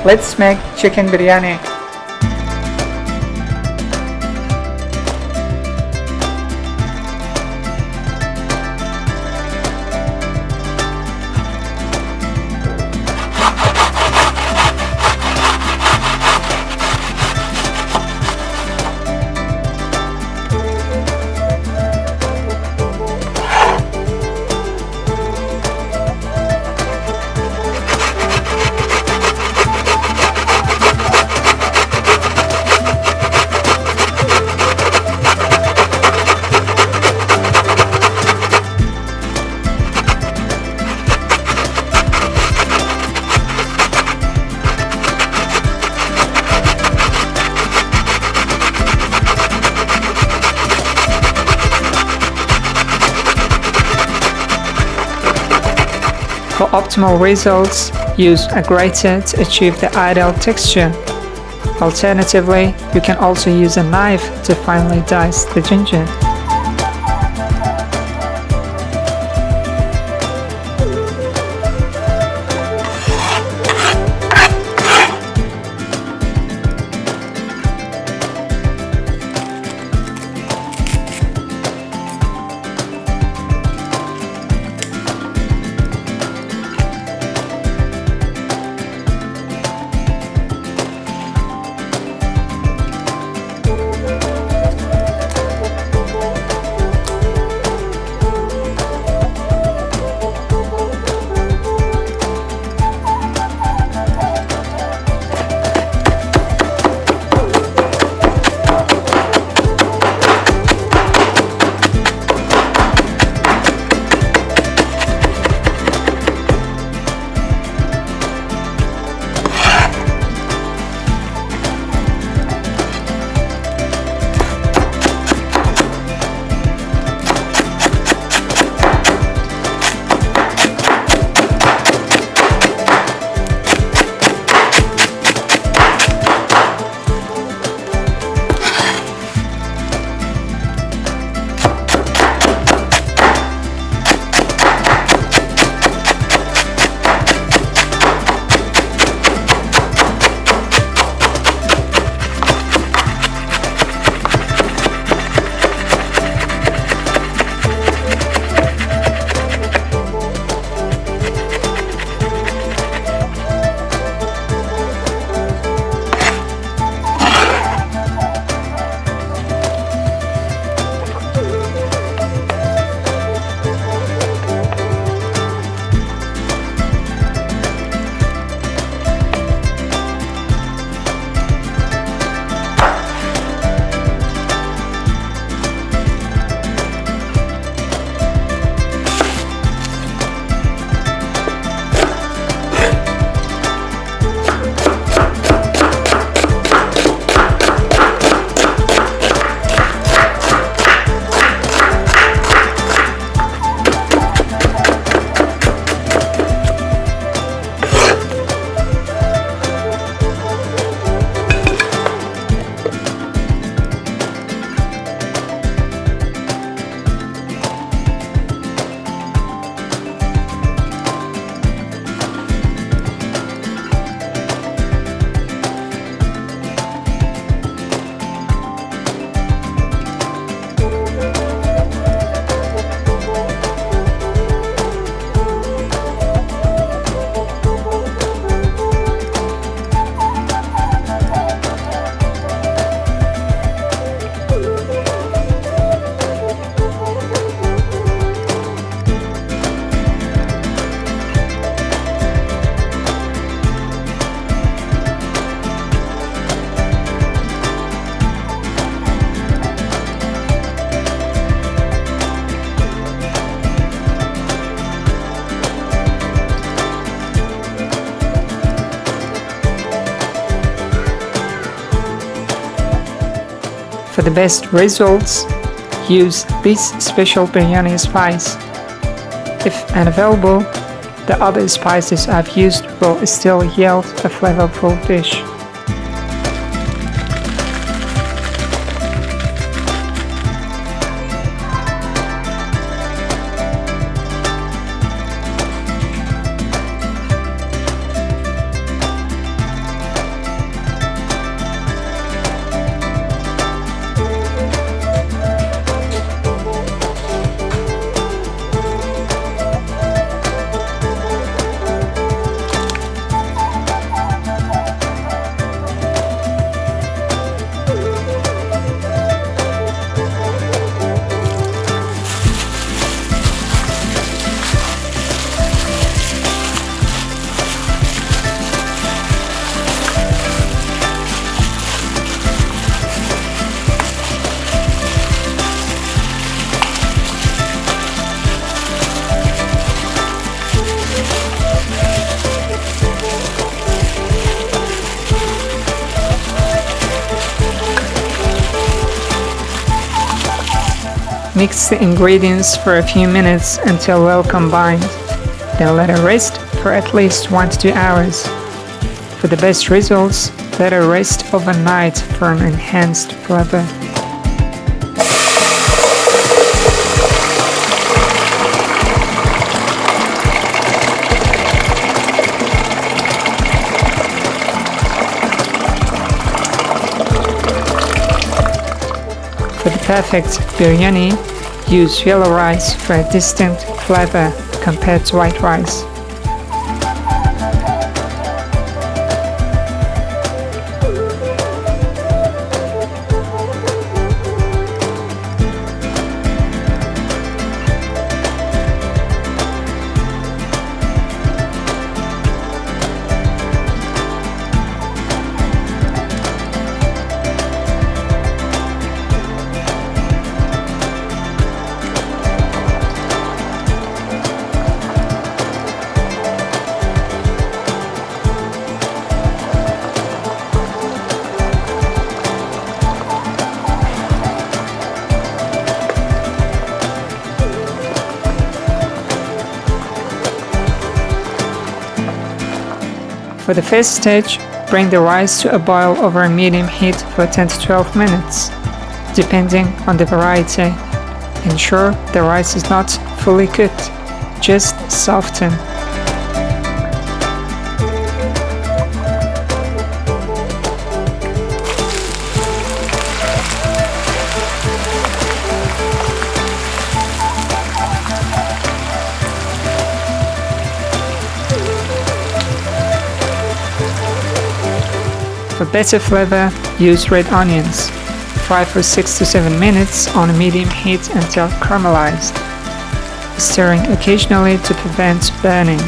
Let's make chicken biryani. For optimal results, use a grater to achieve the ideal texture. Alternatively, you can also use a knife to finely dice the ginger. For the best results, use this special biryani spice. If unavailable, the other spices I've used will still yield a flavorful dish. Mix the ingredients for a few minutes until well combined, then let it rest for at least 1 to 2 hours. For the best results, let it rest overnight for an enhanced flavor. For the perfect biryani, use yellow rice for a distinct flavor compared to white rice. For the first stage, bring the rice to a boil over a medium heat for 10 to 12 minutes, depending on the variety. Ensure the rice is not fully cooked, just soften. For better flavor, use red onions. Fry for 6 to 7 minutes on a medium heat until caramelized, stirring occasionally to prevent burning.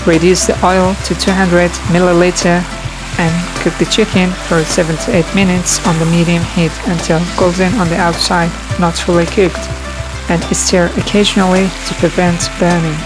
Reduce the oil to 200 ml and cook the chicken for 7 to 8 minutes on the medium heat until golden on the outside, not fully cooked, and stir occasionally to prevent burning.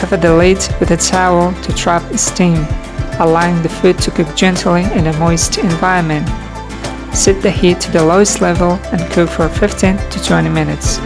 Cover the lid with a towel to trap steam, allowing the food to cook gently in a moist environment. Set the heat to the lowest level and cook for 15 to 20 minutes.